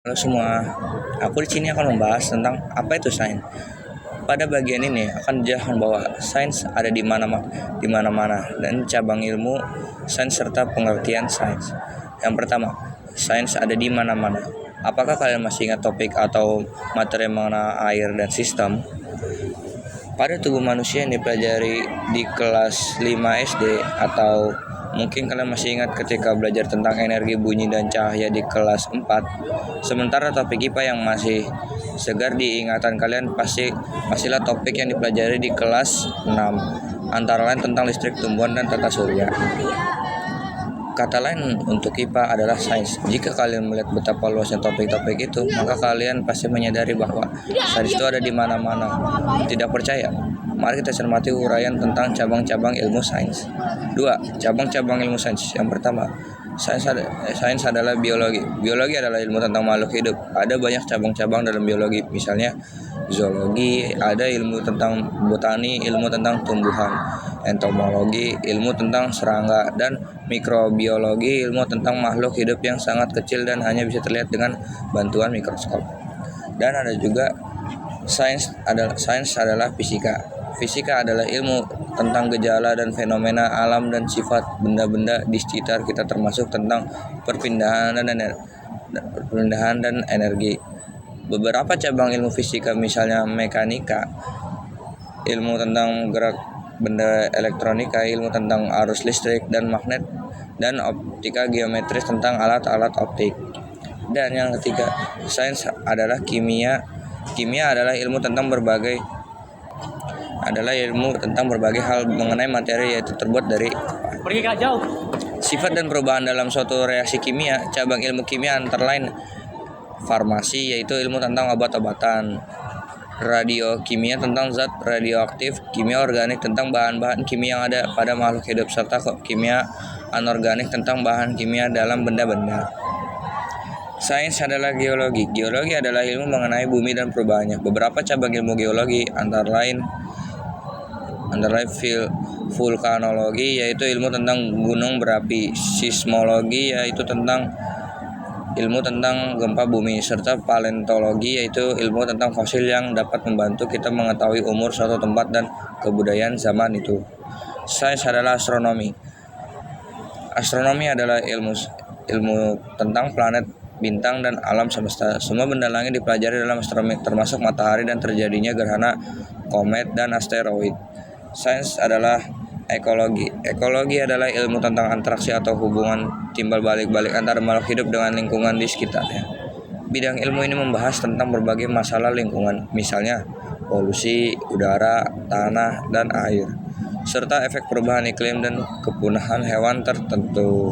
Halo semua, aku di sini akan membahas tentang apa itu sains. Pada bagian ini akan dijelaskan bahwa sains ada di mana-mana dan cabang ilmu sains serta pengertian sains. Yang pertama, sains ada di mana-mana. Apakah kalian masih ingat topik atau materi mengenai air dan sistem? Pada tubuh manusia yang dipelajari di kelas 5 SD atau mungkin kalian masih ingat ketika belajar tentang energi bunyi dan cahaya di kelas 4. Sementara topik IPA yang masih segar di ingatan kalian pastilah topik yang dipelajari di kelas 6, antara lain tentang listrik tumbuhan dan tata surya. Kata lain untuk IPA adalah sains. Jika kalian melihat betapa luasnya topik-topik itu, maka kalian pasti menyadari bahwa sains itu ada di mana-mana. Tidak percaya? Mari kita cermati uraian tentang cabang-cabang ilmu sains. 2. Cabang-cabang ilmu sains. Yang pertama, sains adalah biologi. Biologi adalah ilmu tentang makhluk hidup. Ada banyak cabang-cabang dalam biologi. Misalnya zoologi, ada ilmu tentang botani, ilmu tentang tumbuhan. Entomologi, ilmu tentang serangga, dan mikrobiologi, ilmu tentang makhluk hidup yang sangat kecil dan hanya bisa terlihat dengan bantuan mikroskop. Dan ada juga sains adalah fisika. Fisika adalah ilmu tentang gejala dan fenomena alam dan sifat benda-benda di sekitar kita, termasuk tentang perpindahan dan energi. Beberapa cabang ilmu fisika misalnya mekanika, ilmu tentang gerak benda elektronika, ilmu tentang arus listrik dan magnet, dan optika geometris tentang alat-alat optik. Dan yang ketiga, sains adalah kimia. Kimia adalah ilmu tentang berbagai hal mengenai materi, yaitu terbuat dari sifat dan perubahan dalam suatu reaksi kimia. Cabang ilmu kimia antara lain farmasi, yaitu ilmu tentang obat-obatan; radiokimia tentang zat radioaktif; kimia organik tentang bahan-bahan kimia yang ada pada makhluk hidup; serta kimia anorganik tentang bahan kimia dalam benda-benda. Sains adalah geologi. Geologi adalah ilmu mengenai bumi dan perubahannya. Beberapa cabang ilmu geologi antara lain vulkanologi, yaitu ilmu tentang gunung berapi; sismologi, yaitu ilmu tentang gempa bumi; serta paleontologi, yaitu ilmu tentang fosil yang dapat membantu kita mengetahui umur suatu tempat dan kebudayaan zaman itu. Sains adalah astronomi. Astronomi adalah ilmu tentang planet, bintang, dan alam semesta. Semua benda langit dipelajari dalam astronomi, termasuk matahari dan terjadinya gerhana, komet, dan asteroid. Sains adalah ekologi. Ekologi adalah ilmu tentang interaksi atau hubungan timbal balik antara makhluk hidup dengan lingkungan di sekitarnya. Bidang ilmu ini membahas tentang berbagai masalah lingkungan, misalnya polusi udara, tanah, dan air, serta efek perubahan iklim dan kepunahan hewan tertentu.